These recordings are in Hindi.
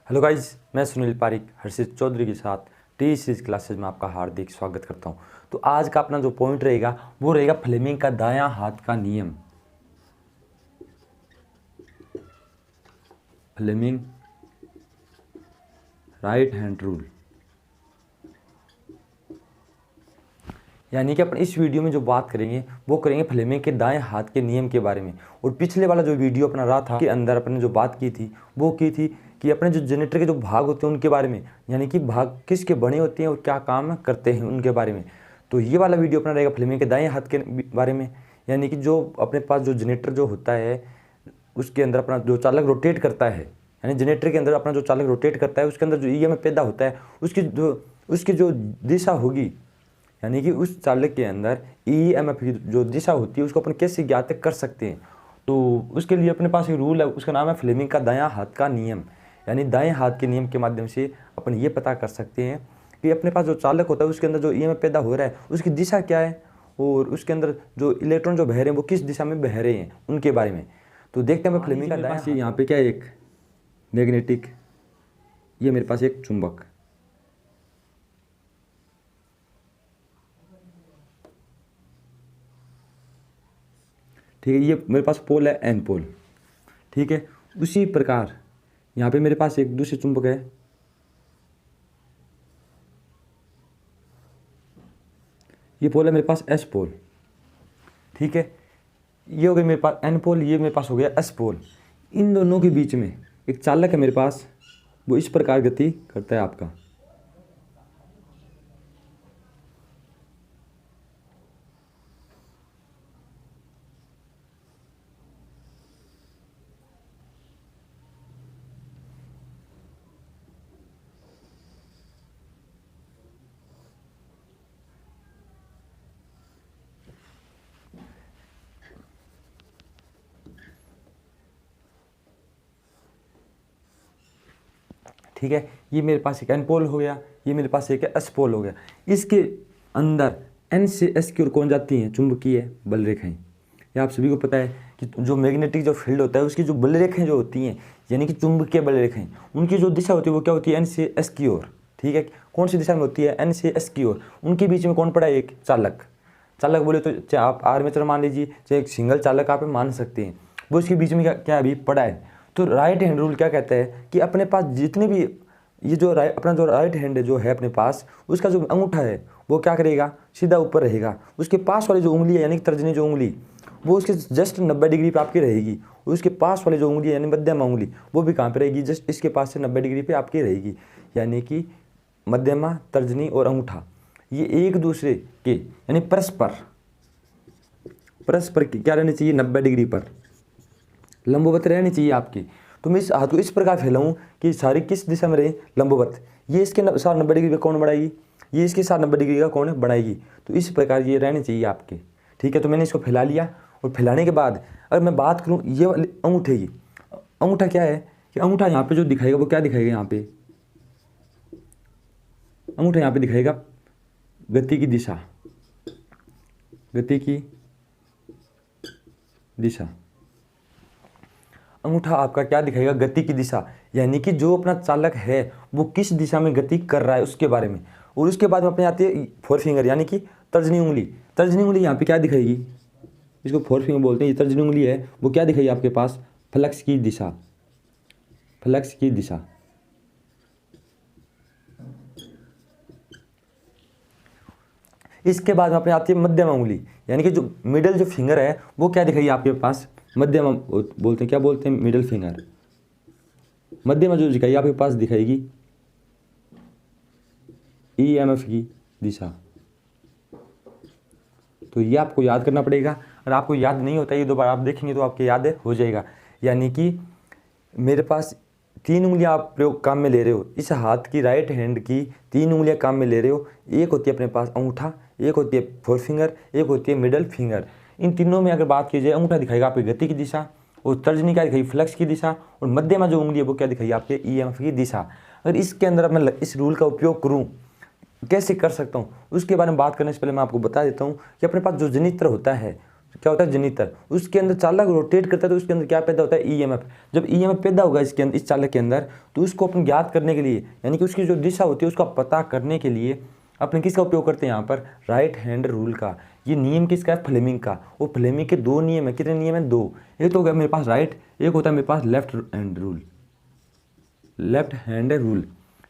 हेलो गाइज, मैं सुनील पारिक हर्षित चौधरी के साथ टी सीरीज क्लासेज में आपका हार्दिक स्वागत करता हूं। तो आज का अपना जो पॉइंट रहेगा वो रहेगा फ्लेमिंग का दायां हाथ का नियम। फ्लेमिंग राइट हैंड रूल, यानी कि अपन इस वीडियो में जो बात करेंगे वो करेंगे फ्लेमिंग के दाएं हाथ के नियम के बारे में। और पिछले वाला जो वीडियो अपना रहा था के अंदर अपने जो बात की थी वो की थी कि अपने जो जनरेटर के जो भाग होते हैं उनके बारे में, यानी कि भाग किसके बने होते हैं और क्या काम करते हैं उनके बारे में। तो ये वाला वीडियो अपना रहेगा फ्लेमिंग के दाएं हाथ के बारे में, यानी कि जो अपने पास जो जनरेटर जो होता है उसके अंदर अपना जो चालक रोटेट करता है, यानी जनरेटर के अंदर अपना जो चालक रोटेट करता है उसके अंदर जो ईएमएफ पैदा होता है उसकी जो दिशा होगी, यानी कि उस चालक के अंदर ईएमएफ की जो दिशा होती है उसको अपन कैसे ज्ञात कर सकते हैं। तो उसके लिए अपने पास एक रूल है, उसका नाम है फ्लेमिंग का दायां हाथ का नियम। यानी दाएं हाथ के नियम के माध्यम से अपन ये पता कर सकते हैं कि अपने पास जो चालक होता है उसके अंदर जो ईएमएफ पैदा हो रहा है उसकी दिशा क्या है और उसके अंदर जो इलेक्ट्रॉन जो बह रहे हैं वो किस दिशा में बह रहे हैं उनके बारे में। तो देखते हैं फ्लेमिंग का दायां हाथ। यहाँ पे क्या है, एक मैग्नेटिक, ये मेरे पास एक चुंबक, ठीक है। ये मेरे पास पोल है एन पोल, ठीक है। उसी प्रकार यहाँ पे मेरे पास एक दूसरी चुंबक है, ये पोल है मेरे पास एस पोल, ठीक है। ये हो गया मेरे पास एन पोल, ये मेरे पास हो गया एस पोल। इन दोनों के बीच में एक चालक है मेरे पास, वो इस प्रकार गति करता है आपका। ठीक है, ये मेरे पास एक एन पोल हो गया, ये मेरे पास एक एस पोल हो गया। इसके अंदर एन से एस की ओर कौन जाती हैं, चुंबकीय बल रेखाएं। ये आप सभी को पता है कि जो मैग्नेटिक जो फील्ड होता है उसकी जो बल रेखाएं जो होती हैं, यानी कि चुंबकीय बल रेखाएं, उनकी जो दिशा होती है वो क्या होती है, एन से एस की ओर, ठीक है। कौन सी दिशा में होती है, एन से एस की ओर। उनके बीच में कौन पड़ा है, एक चालक। चालक बोले तो चाहे आप आर्मेचर मान लीजिए, चाहे एक सिंगल चालक आप मान सकते हैं, वो इसके बीच में क्या अभी पड़ा है। तो राइट हैंड रूल क्या कहता है कि अपने पास जितने भी ये जो अपना जो राइट हैंड जो है अपने पास, उसका जो अंगूठा है वो क्या करेगा, सीधा ऊपर रहेगा। उसके पास वाली जो उंगली है यानी कि तर्जनी जो उंगली, वो उसके जस्ट 90 डिग्री पे आपकी रहेगी। उसके पास वाली जो उंगली यानी मध्यमा उंगली वो भी कहाँ पे रहेगी, जस्ट इसके पास से 90 डिग्री पे आपकी रहेगी। यानी कि मध्यमा, तर्जनी और अंगूठा ये एक दूसरे के यानी परस्पर क्या रहनी चाहिए, 90 डिग्री पर लंबवत रहनी चाहिए आपकी। तो मैं इस हाथ को इस प्रकार फैलाऊं कि सारी किस दिशा में रहे, लंबवत। ये इसके साथ 90 डिग्री का कौन बढ़ाएगी, ये इसके साथ 90 डिग्री का कौन बढ़ाएगी। तो इस प्रकार ये रहनी चाहिए आपके, ठीक है। तो मैंने इसको फैला लिया और फैलाने के बाद अगर मैं बात करूँ ये वाली अंगूठे की, अंगूठा क्या है कि अंगूठा यहाँ पे जो दिखाएगा वो क्या दिखाएगा, यहाँ पे अंगूठा यहाँ पे दिखाएगा गति की दिशा, गति की दिशा। अंगूठा आपका क्या दिखाएगा, गति की दिशा, यानी कि जो अपना चालक है वो किस दिशा में गति कर रहा है उसके बारे में। और उसके बाद में अपने आती है फोर फिंगर यानी कि तर्जनी उंगली। तर्जनी उंगली यहाँ पे क्या दिखाएगी, इसको फोर फिंगर बोलते हैं। ये तर्जनी उंगली है वो क्या दिखाएगी आपके पास, फ्लक्स की दिशा, फ्लक्स की दिशा। इसके बाद में अपने आती है मध्यमा उंगली, यानी कि जो मिडल जो फिंगर है वो क्या दिखाएगी आपके पास, मध्यमा बोलते हैं, क्या बोलते हैं, मिडल फिंगर। मध्यमा जो दिखाएगी आपके पास दिखाएगी ईएमएफ की दिशा। तो ये आपको याद करना पड़ेगा। अगर आपको याद नहीं होता, ये दोबारा आप देखेंगे तो आपके याद हो जाएगा। यानी कि मेरे पास 3 उंगलियां आप प्रयोग काम में ले रहे हो, इस हाथ की राइट हैंड की 3 उंगलियां काम में ले रहे हो। एक होती है अपने पास अंगूठा, एक होती है फोर फिंगर, एक होती है मिडल फिंगर। इन तीनों में अगर बात की जाए, अंगूठा दिखाएगा आपकी गति की दिशा, और तर्जनी क्या दिखाई, फ्लक्स की दिशा, और मध्यमा जो उंगली है वो क्या दिखाई आपके ईएमएफ की दिशा। अगर इसके अंदर मैं इस रूल का उपयोग करूँ, कैसे कर सकता हूँ, उसके बारे में बात करने से पहले मैं आपको बता देता हूँ कि अपने पास जो जनित्र होता है, क्या होता है जनित्र, उसके अंदर चालक रोटेट करता है तो उसके अंदर क्या पैदा होता है ईएमएफ। जब ईएमएफ पैदा होगा इसके अंदर, इस चालक के अंदर, तो उसको अपन ज्ञात करने के लिए यानी कि उसकी जो दिशा होती है उसका पता करने के लिए अपन किसका उपयोग करते हैं यहाँ पर, राइट हैंड रूल का। ये नियम किसका है, फ्लेमिंग का। वो फ्लेमिंग के दो नियम है, कितने नियम है, दो। एक तो हो गया मेरे पास राइट, एक होता है मेरे पास left hand rule, left hand rule.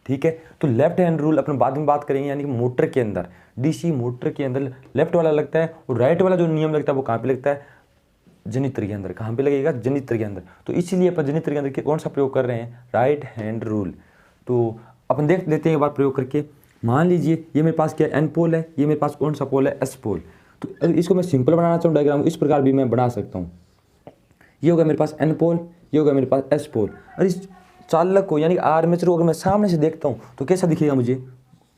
ठीक है, तो लेफ्ट हैंड रूल अपन बाद में बात करेंगे, यानी कि मोटर के अंदर, डीसी मोटर के अंदर लेफ्ट वाला लगता है और राइट वाला जो नियम लगता है वो कहाँ पे लगता है, जनित्र के अंदर। कहाँ पे लगेगा, जनित्र के अंदर। तो इसीलिए अपन जनित्र के अंदर कौन सा प्रयोग कर रहे हैं, राइट हैंड रूल। तो अपन देख लेते हैं एक बार प्रयोग करके। मान लीजिए ये मेरे पास क्या एन पोल है, ये मेरे पास कौन सा पोल है, एस पोल। तो इसको मैं सिंपल बनाना चाहूँ डायग्राम, इस प्रकार भी मैं बना सकता हूँ। ये होगा मेरे पास एन पोल, ये होगा मेरे पास एस पोल। और इस चालक को यानी आर्मेचर को अगर मैं सामने से देखता हूँ तो कैसा दिखेगा मुझे,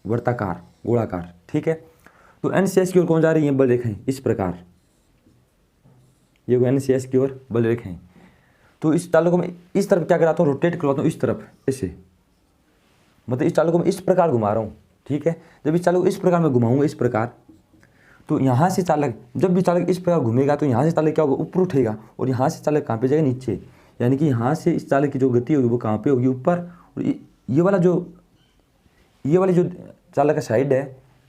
वर्ताकार, गोलाकार। ठीक है, तो एन से एस की ओर कौन जा रही है, बल रेखाएं इस प्रकार। ये एन से एस की ओर बल रेखाएं। तो इस चालक को मैं इस तरफ क्या कराता हूँ, रोटेट करवाता हूँ इस तरफ, ऐसे, मतलब इस चालक को मैं इस प्रकार घुमा रहा हूँ। ठीक है, जब इस चालक को इस प्रकार मैं घुमाऊंगा इस प्रकार, तो यहाँ से चालक, जब भी चालक इस प्रकार घूमेगा तो यहाँ से चालक क्या होगा, ऊपर उठेगा, और यहाँ से चालक कहाँ पे जाएगा, नीचे। यानी कि यहाँ से इस चालक की जो गति होगी वो कहाँ पे होगी, ऊपर। और ये वाली जो चालक का साइड है,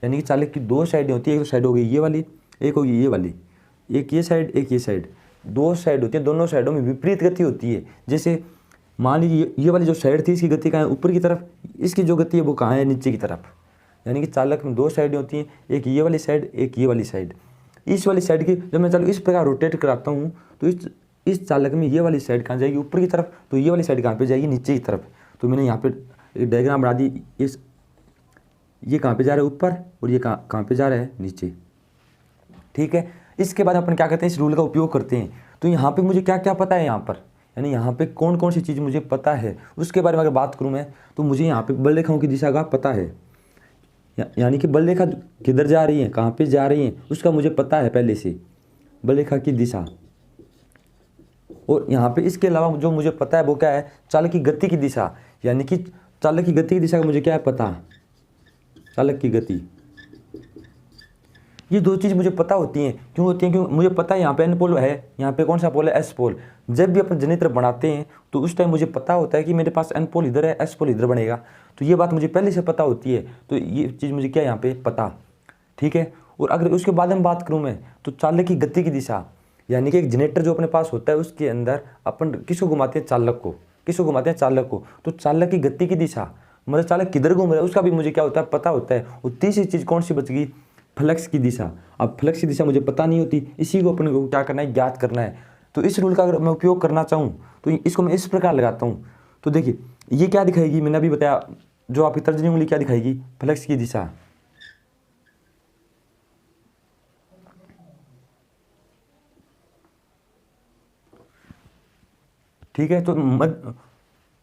यानी कि चालक की दो साइडें होती है, एक साइड होगी ये वाली, एक होगी ये वाली, एक ये साइड, एक ये साइड, दो साइड होती है। दोनों साइडों में विपरीत गति होती है। जैसे मान लीजिए ये वाली जो साइड थी इसकी गति कहाँ है, ऊपर की तरफ, इसकी जो गति है वो कहाँ है, नीचे की तरफ। यानी कि चालक में दो साइडें होती हैं, एक ये वाली साइड, एक ये वाली साइड। इस वाली साइड की जब मैं चालक इस प्रकार रोटेट कराता हूँ तो इस चालक में ये वाली साइड कहाँ जाएगी, ऊपर की तरफ, तो ये वाली साइड कहाँ पे जाएगी, नीचे की तरफ। तो मैंने यहाँ पे एक डायग्राम बना दी, ये कहाँ पे जा रहा है, ऊपर, और ये कहाँ पे जा रहा है, नीचे। ठीक है, इसके बाद अपन क्या करते हैं, इस रूल का उपयोग करते हैं। तो यहाँ पे मुझे क्या क्या पता है, यहाँ पर यानी यहाँ पे कौन कौन सी चीज़ मुझे पता है उसके बारे में अगर बात करूँ मैं, तो मुझे यहाँ पे बल रेखाओं की दिशा का पता है। यानी कि बल रेखा किधर जा रही है, कहाँ पे जा रही है, उसका मुझे पता है पहले से, बल रेखा की दिशा। और यहाँ पे इसके अलावा जो मुझे पता है वो क्या है, चालक की गति की दिशा। यानी कि चालक की गति की दिशा का मुझे क्या है पता, चालक की गति। ये दो चीज़ मुझे पता होती हैं। क्यों होती हैं, क्योंकि मुझे पता है यहाँ पे एन पोल है, यहाँ पे कौन सा पोल है, एस पोल। जब भी अपन जनित्र बनाते हैं तो उस टाइम मुझे पता होता है कि मेरे पास एन पोल इधर है, एस पोल इधर बनेगा। तो ये बात मुझे पहले से पता होती है। तो ये चीज़ मुझे क्या यहाँ पे पता। ठीक है, और अगर उसके बाद में बात करूँ मैं, तो चालक की गति की दिशा, यानी कि एक जनरेटर जो अपने पास होता है उसके अंदर अपन किसको घुमाते हैं, चालक को। किसको घुमाते हैं, चालक को। तो चालक की गति की दिशा, मतलब चालक किधर घूम रहा है उसका भी मुझे क्या होता है, पता होता है। और तीसरी चीज़ कौन सी बच गई, फ्लक्स की दिशा। अब फ्लक्स की दिशा मुझे पता नहीं होती, इसी को अपन को क्या करना है, ज्ञात करना है। तो इस रूल का अगर मैं उपयोग करना चाहूँ तो इसको मैं इस प्रकार लगाता हूँ। तो देखिए ये क्या दिखाएगी, मैंने अभी बताया, जो आपकी तर्जनी उंगली क्या दिखाएगी, फ्लक्स की दिशा। ठीक है, तो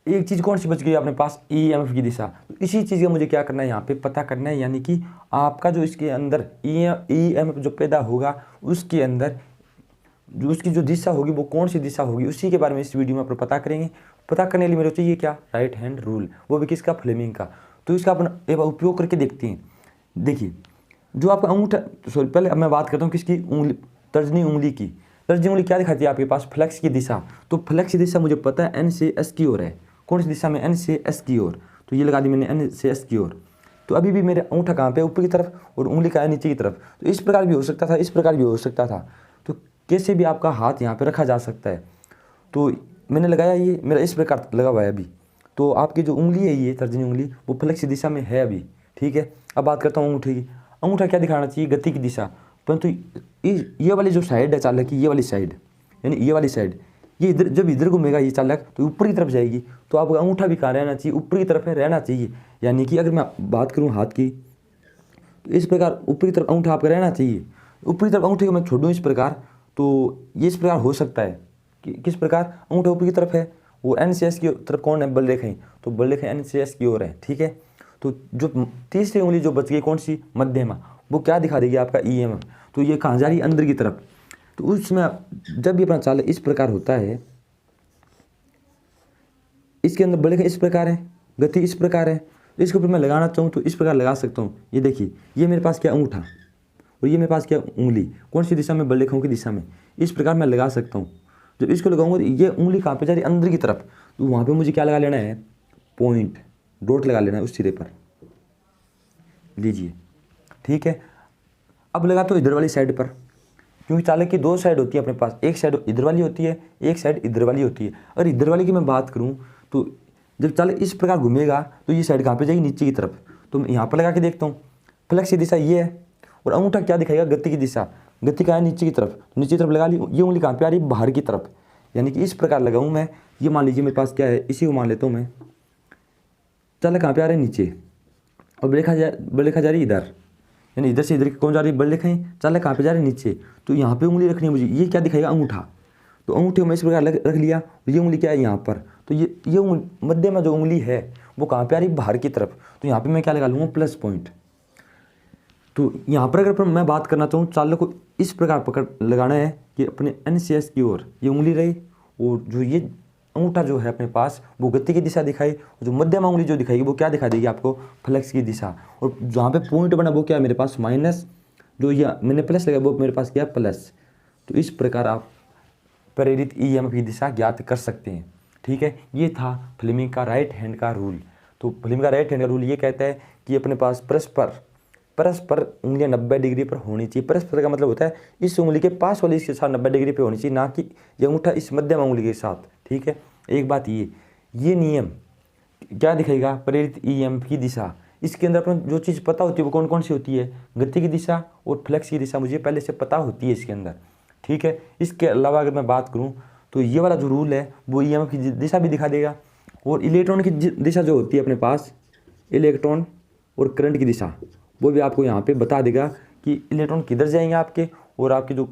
एक चीज़ कौन सी बच गई अपने पास, ईएमएफ की दिशा। तो इसी चीज़ का मुझे क्या करना है, यहाँ पे पता करना है। यानी कि आपका जो इसके अंदर ईएमएफ जो पैदा होगा उसके अंदर जो उसकी जो दिशा होगी वो कौन सी दिशा होगी, उसी के बारे में इस वीडियो में अपन पता करेंगे। पता करने के लिए मेरे को चाहिए क्या, राइट हैंड रूल, वो भी किसका, फ्लेमिंग का। तो इसका अपन एक बार उपयोग करके देखते हैं। देखिए जो आपका अंगूठा, सॉरी पहले अब मैं बात करता हूँ किसकी, उंगली, तर्जनी उंगली की। तर्जनी उंगली क्या दिखाती है आपके पास, फ्लक्स की दिशा। तो फ्लक्स की दिशा मुझे पता है एन से एस की ओर है। कौन सी दिशा में, एन से एस की ओर। तो ये लगा दी मैंने, एन से एस की ओर। तो अभी भी मेरे अंगूठा कहाँ पे, ऊपर की तरफ, और उंगली का है नीचे की तरफ। तो इस प्रकार भी हो सकता था, इस प्रकार भी हो सकता था। तो कैसे भी आपका हाथ यहाँ पे रखा जा सकता है। तो मैंने लगाया, ये मेरा इस प्रकार लगा हुआ है अभी। तो आपकी जो उंगली है ये तर्जनी उंगली, वो फ्लक्स की दिशा में है अभी। ठीक है, अब बात करता हूँ अंगूठे की। अंगूठा क्या दिखाना चाहिए, गति की दिशा। परंतु ये वाली जो साइड है चालक की, ये वाली साइड, यानी ये वाली साइड, ये इधर जब इधर घूमेगा ये चालक तो ऊपर की तरफ जाएगी। तो आपका अंगूठा भी कहाँ रहना चाहिए, ऊपर की तरफ रहना चाहिए। यानी कि अगर मैं बात करूँ हाथ की, तो इस प्रकार ऊपर की तरफ अंगूठा आपका रहना चाहिए। ऊपर की तरफ अंगूठे को मैं छोड़ूँ इस प्रकार, तो ये इस प्रकार हो सकता है कि किस प्रकार, अंगूठा ऊपर की तरफ है, वो एन से एस की तरफ कौन है, बल रेखाएं। तो बल रेखाएं एन से एस की ओर है। ठीक है, तो जो तीसरी उंगली जो बच गई कौन सी, मध्यमा, वो क्या दिखा देगी आपका ईएमएफ। तो ये कहाँ जा रही है, अंदर की तरफ। तो उसमें जब भी अपना चालक इस प्रकार होता है, इसके अंदर बल रेखा इस प्रकार है, गति इस प्रकार है। इसके ऊपर मैं लगाना चाहूँ तो इस प्रकार लगा सकता हूँ। ये देखिए, ये मेरे पास क्या, अंगूठा, और ये मेरे पास क्या उंगली कौन सी दिशा में, बल रेखाओं की दिशा में। इस प्रकार मैं लगा सकता हूँ। जब इसको लगाऊंगा तो ये उंगली कहाँ पे जा रही है, अंदर की तरफ, तो वहाँ पे मुझे क्या लगा लेना है, पॉइंट, डॉट लगा लेना है उस सिरे पर, लीजिए। ठीक है, अब लगा तो इधर वाली साइड पर, क्योंकि चालक की दो साइड होती है अपने पास, एक साइड इधर वाली होती है, एक साइड इधर वाली होती है। अगर इधर वाली की मैं बात करूँ तो जब चालक इस प्रकार घूमेगा तो ये साइड कहाँ पे जाएगी, नीचे की तरफ। तो मैं यहाँ पर लगा के देखता हूँ, फ्लक्स की दिशा ये है और अंगूठा क्या दिखाएगा, गति की दिशा। गति का है नीचे की तरफ, नीचे की तरफ लगा ली। ये उंगली कहाँ पे आ रही है, बाहर की तरफ, यानी कि इस प्रकार लगाऊँ मैं। ये मान लीजिए मेरे पास क्या है, इसी को मान लेता हूँ मैं। चालक कहाँ पे आ रहे हैं, नीचे, और बल रेखा जा रही है इधर, यानी इधर से इधर कौन जा रही है, बल रेखाएं। चालक कहाँ पे जा रहे हैं, नीचे। तो यहाँ पे उंगली रखनी है मुझे, ये क्या दिखाएगा, अंगूठा। तो अंगूठे में इस प्रकार रख लिया। ये उंगली क्या है, यहाँ पर। तो ये मध्य में जो उंगली है वो कहाँ पे आ रही है, बाहर की तरफ। तो यहाँ पे मैं क्या लगा लूँगा, प्लस पॉइंट। तो यहाँ पर अगर मैं बात करना चाहूँ, चालक को इस प्रकार पकड़ लगाना है कि अपने NCS की ओर ये उंगली रही, और जो ये अंगूठा जो है अपने पास वो गति की दिशा दिखाई, और जो मध्यम उंगली जो दिखाएगी वो क्या दिखा देगी आपको, फ्लक्स की दिशा। और जहाँ पे पॉइंट बना वो क्या है मेरे पास, माइनस, जो ये मैंने प्लस लगाया वो मेरे पास क्या है, प्लस। तो इस प्रकार आप प्रेरित EMF की दिशा ज्ञात कर सकते हैं। ठीक है, ये था फ्लेमिंग का राइट हैंड का रूल। तो फ्लेमिंग का राइट हैंड का रूल ये कहता है कि अपने पास परस्पर उंगलियां 90 डिग्री पर होनी चाहिए। परस्पर का मतलब होता है इस उंगली के पास वाली इसके साथ 90 डिग्री पे होनी चाहिए, ना कि ये अंगूठा इस मध्यम उंगली के साथ। ठीक है, एक बात ये नियम क्या दिखाएगा, प्रेरित EMF की दिशा। इसके अंदर अपन जो चीज़ पता होती है वो कौन कौन सी होती है, गति की दिशा और फ्लक्स की दिशा मुझे पहले से पता होती है इसके अंदर। ठीक है, इसके अलावा अगर मैं बात करूँ तो ये वाला जो रूल है वो EMF की दिशा भी दिखा देगा। और इलेक्ट्रॉन की दिशा जो होती है अपने पास, इलेक्ट्रॉन और करंट की दिशा, वो भी आपको यहाँ पे बता देगा कि इलेक्ट्रॉन किधर जाएंगे आपके, और आपकी जो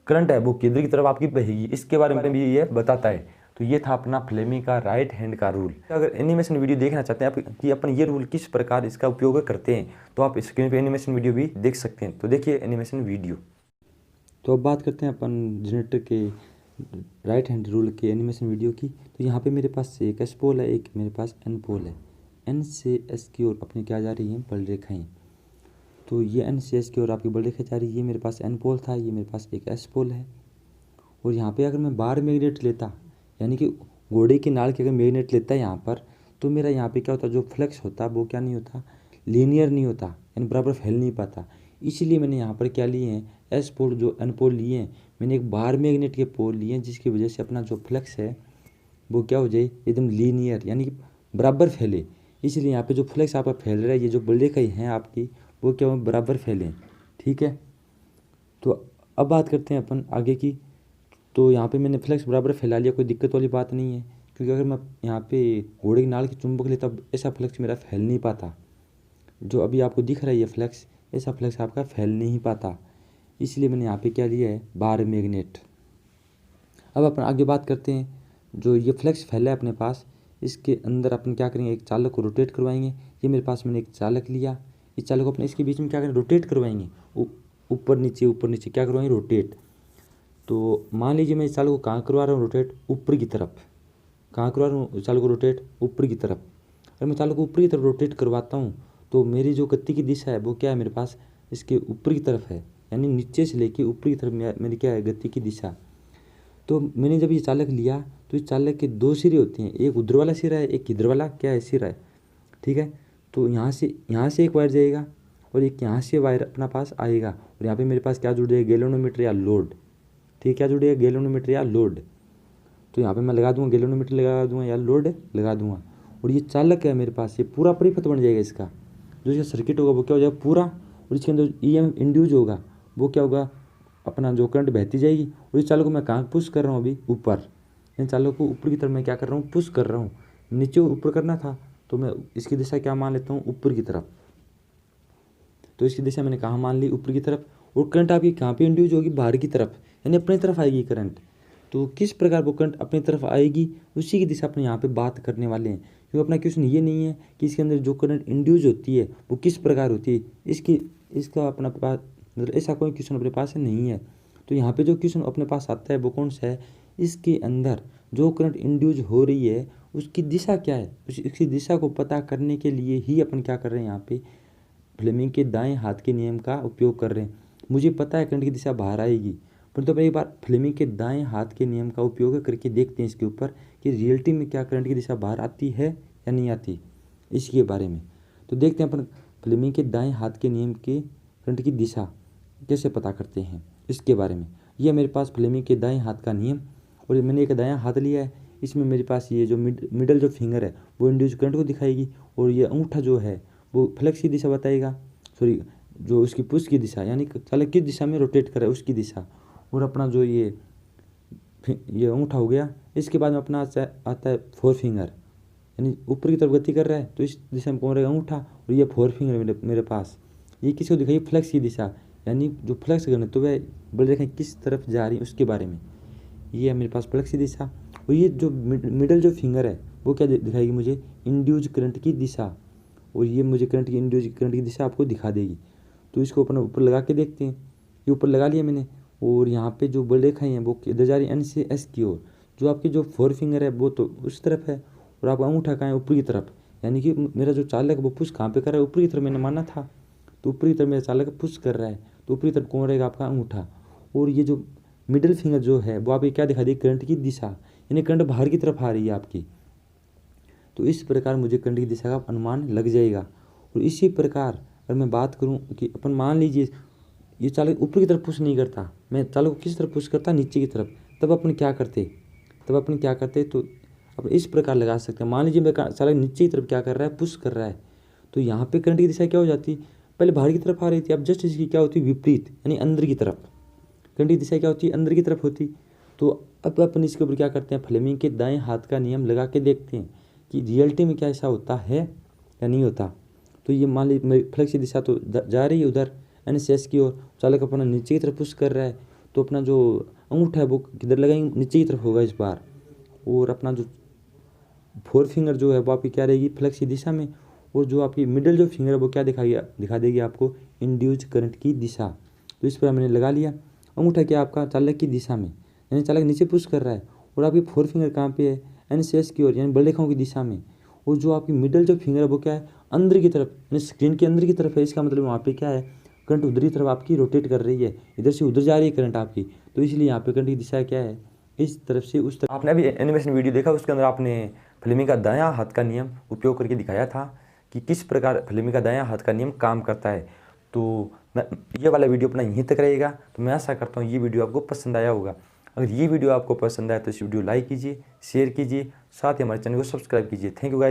करंट है वो किधर की तरफ आपकी बहेगी, इसके बारे में भी ये बताता है। तो ये था अपना फ्लेमिंग का राइट हैंड का रूल। अगर एनिमेशन वीडियो देखना चाहते हैं आप कि अपन ये रूल किस प्रकार इसका उपयोग करते हैं, तो आप स्क्रीन पे एनिमेशन वीडियो भी देख सकते हैं। तो देखिए एनिमेशन वीडियो। तो अब बात करते हैं अपन जनरेटर के राइट हैंड रूल के एनिमेशन वीडियो की। तो यहाँ पे मेरे पास एक S पोल है, एक मेरे पास N पोल है। N से S की ओर अपनी क्या जा रही है, बल रेखाएं। तो ये N से S की ओर आपकी बल रेखा जा रही है। ये मेरे पास N पोल था, ये मेरे पास एक S पोल है। और यहाँ पे अगर मैं बार मैग्नेट लेता, यानी कि घोड़े की नाल के अगर मैग्नेट लेता है यहाँ पर, तो मेरा यहाँ पे क्या होता, जो फ्लक्स होता वो क्या नहीं होता, लीनियर नहीं होता, यानी बराबर फैल नहीं पाता। इसलिए मैंने यहाँ पर क्या लिए हैं, S पोल जो N पोल लिए हैं, मैंने एक बार मैग्नेट के पोल लिए हैं, जिसकी वजह से अपना जो फ्लक्स है वो क्या हो जाए, एकदम लीनियर, यानी कि बराबर फैले। इसलिए यहाँ पे जो फ्लक्स आपका फैल रहा है, ये जो बल रेखाएं हैं आपकी वो क्या हो, बराबर फैलें। ठीक है, तो अब बात करते हैं अपन आगे की। तो यहाँ पे मैंने फ्लक्स बराबर फैला लिया, कोई दिक्कत वाली बात नहीं है, क्योंकि अगर मैं यहाँ पे घोड़े की नाल की चुंबक लेता ऐसा फ्लक्स मेरा फैल नहीं पाता। जो अभी आपको दिख रहा है ये फ्लक्स, ऐसा फ्लक्स आपका फैल नहीं पाता। इसलिए मैंने यहाँ पे क्या लिया है, बार मैग्नेट। अब अपन आगे बात करते हैं, जो ये फ्लक्स फैला है अपने पास, इसके अंदर अपन क्या करेंगे, एक चालक को रोटेट करवाएंगे। ये मेरे पास मैंने एक चालक लिया, इस चालक को अपने इसके बीच में क्या करेंगे, रोटेट करवाएंगे, ऊपर नीचे क्या करवाएंगे, रोटेट। तो मान लीजिए मैं इस चालक को कहाँ करवा रहा हूँ, रोटेट, ऊपर की तरफ। कहाँ करवा रहा हूँ चालक को रोटेट, ऊपर की तरफ। अगर मैं चालक को ऊपर की तरफ रोटेट करवाता हूँ तो मेरी जो गति की दिशा है वो क्या है, मेरे पास इसके ऊपर की तरफ है, यानी नीचे से लेके ऊपर की तरफ मेरी क्या है, गति की दिशा। तो मैंने जब ये चालक लिया तो इस चालक के दो सिरे होते हैं, एक उधर वाला सिरा है, एक इधर वाला क्या है, सिरा है। ठीक है, तो यहाँ से एक वायर जाएगा और एक यहाँ से वायर अपना पास आएगा, और यहाँ पे मेरे पास क्या जुड़ जाएगा, गैल्वेनोमीटर या लोड। ठीक है, क्या जुड़ेगा, गैल्वेनोमीटर या लोड। तो यहाँ पे मैं लगा दूंगा, गैल्वेनोमीटर लगा दूंगा या लोड लगा दूंगा। और ये चालक है मेरे पास, ये पूरा परिपथ बन जाएगा इसका, जो इसका सर्किट होगा वो क्या हो जाएगा पूरा। और इसके अंदर EMF इंड्यूस होगा, वो क्या होगा, अपना जो करंट बहती जाएगी। और इस चालक को मैं कहाँ पुश कर रहा हूँ, अभी ऊपर। इन चालक को ऊपर की तरफ मैं क्या कर रहा हूँ, पुश कर रहा हूँ। नीचे ऊपर करना था तो मैं इसकी दिशा क्या मान लेता हूँ, ऊपर की तरफ। तो इसकी दिशा मैंने कहाँ मान ली, ऊपर की तरफ। और करंट आपकी कहाँ पे इंड्यूस होगी, बाहर की तरफ, यानी अपनी तरफ आएगी करंट। तो किस प्रकार वो करंट अपनी तरफ आएगी, उसी की दिशा अपने यहाँ पे बात करने वाले हैं। क्योंकि अपना क्वेश्चन ये नहीं है कि इसके अंदर जो करंट इंड्यूस होती है वो किस प्रकार होती है, इसका अपना पास मतलब ऐसा कोई क्वेश्चन अपने पास नहीं है। तो यहाँ पे जो क्वेश्चन अपने पास आता है वो कौन सा है, इसके अंदर जो करंट इंड्यूस हो रही है उसकी दिशा क्या है, उसकी दिशा को पता करने के लिए ही अपन क्या कर रहे हैं, यहाँ पे फ्लेमिंग के दाएं हाथ के नियम का उपयोग कर रहे हैं। मुझे पता है करंट की दिशा बाहर आएगी, परंतु अपने एक बार फ्लेमिंग के दाएं हाथ के नियम का उपयोग करके देखते हैं इसके ऊपर कि रियलिटी में क्या करंट की दिशा बाहर आती है या नहीं आती, इसके बारे में। तो देखते हैं अपन फ्लेमिंग के दाएं हाथ के नियम के करंट की दिशा कैसे पता करते हैं इसके बारे में। यह मेरे पास फ्लेमिंग के दाएं हाथ का नियम, और मैंने एक दायां हाथ लिया है। इसमें मेरे पास ये जो मिडल जो फिंगर है वो इंड्यूस करंट को दिखाएगी, और ये अंगूठा जो है वो फ्लक्स की दिशा बताएगा, सॉरी जो उसकी पुश की दिशा, यानी चालक किस दिशा में रोटेट कर रहा है उसकी दिशा। और अपना जो ये अंगूठा हो गया, इसके बाद में अपना आता है फोर फिंगर, यानी ऊपर की तरफ गति कर रहा है तो इस दिशा में कौन रहेगा अंगूठा, और ये फोर फिंगर मेरे पास ये किसी को दिखाई फ्लक्स की दिशा, यानी जो फ्लक्स करना तो वह बल रेखाएं किस तरफ जा रही है उसके बारे में। ये है मेरे पास फ्लक्स की दिशा। और ये जो मिडल जो फिंगर है वो क्या दिखाएगी मुझे, इंड्यूज करंट की दिशा, और ये मुझे इंड्यूज करंट की दिशा आपको दिखा देगी। तो इसको अपन ऊपर लगा के देखते हैं। ये ऊपर लगा लिया मैंने, और यहाँ पे जो बल रेखाएं हैं वो इधर जा रही है एन से एस की ओर। जो आपकी जो फोर फिंगर है वो तो उस तरफ है, और आपका अंगूठा कहाँ है, ऊपर की तरफ, यानी कि मेरा जो चालक वो पुश कहाँ पे कर रहा है, ऊपर की तरफ मैंने माना था। तो ऊपर की तरफ मेरा चालक पुश कर रहा है, तो ऊपरी तरफ कौन रहेगा आपका अंगूठा। और ये जो मिडिल फिंगर जो है वो आप क्या दिखा दी, करंट की दिशा, यानी करंट बाहर की तरफ आ रही है आपकी। तो इस प्रकार मुझे करंट की दिशा का अनुमान लग जाएगा। और इसी प्रकार अगर मैं बात करूं कि अपन मान लीजिए ये चालक ऊपर की तरफ पुश नहीं करता, मैं चालक को किस तरफ पुश करता, नीचे की तरफ, तब अपन क्या करते तो अपन इस प्रकार लगा सकते हैं। मान लीजिए मैं चालक नीचे की तरफ क्या कर रहा है, पुश कर रहा है, तो यहाँ पे करंट की दिशा क्या हो जाती, पहले बाहर की तरफ आ रही थी, अब जस्ट इसकी क्या होती, विपरीत, यानी अंदर की तरफ। करंट की दिशा क्या होती है, अंदर की तरफ होती। तो अब अपन इसके ऊपर क्या करते हैं, फ्लेमिंग के दाएं हाथ का नियम लगा के देखते हैं कि रियलिटी में क्या ऐसा होता है या नहीं होता। तो ये मान लीजिए फ्लक्स की दिशा तो जा रही है उधर एन से एस की ओर, चालक अपना नीचे की तरफ पुश कर रहा है, तो अपना जो अंगूठा है वो किधर लगाएंगे, नीचे की तरफ होगा इस बार। और अपना जो फोर फिंगर जो है वो आपकी क्या रहेगी, फ्लक्स की दिशा में। और जो आपकी मिडिल जो फिंगर है वो क्या दिखा देगी आपको, इंड्यूज करंट की दिशा। तो इस पर मैंने लगा लिया। अंगूठा क्या आपका चालक की दिशा में, यानी चालक नीचे पुश कर रहा है, और आपकी फोर फिंगर कहाँ पे है, एन से एस की ओर, यानी बल रेखाओं की दिशा में। और जो आपकी मिडिल जो फिंगर है वो क्या है, अंदर की तरफ, यानी स्क्रीन के अंदर की तरफ है। इसका मतलब वहाँ पे क्या है, करंट उधर की तरफ आपकी रोटेट कर रही है, इधर से उधर जा रही है करंट आपकी। तो इसलिए यहाँ पे करंट की दिशा क्या है, इस तरफ से उस तरफ। आपने अभी एनिमेशन वीडियो देखा, उसके अंदर आपने फ्लेमिंग का दायां हाथ का नियम उपयोग करके दिखाया था कि किस प्रकार फ्लेमिंग का दायां हाथ का नियम काम करता है। तो ये वाला वीडियो अपना यहीं तक रहेगा। तो मैं आशा करता हूँ ये वीडियो आपको पसंद आया होगा। अगर ये वीडियो आपको पसंद आया तो इस वीडियो लाइक कीजिए, शेयर कीजिए, साथ ही हमारे चैनल को सब्सक्राइब कीजिए। Thank you guys.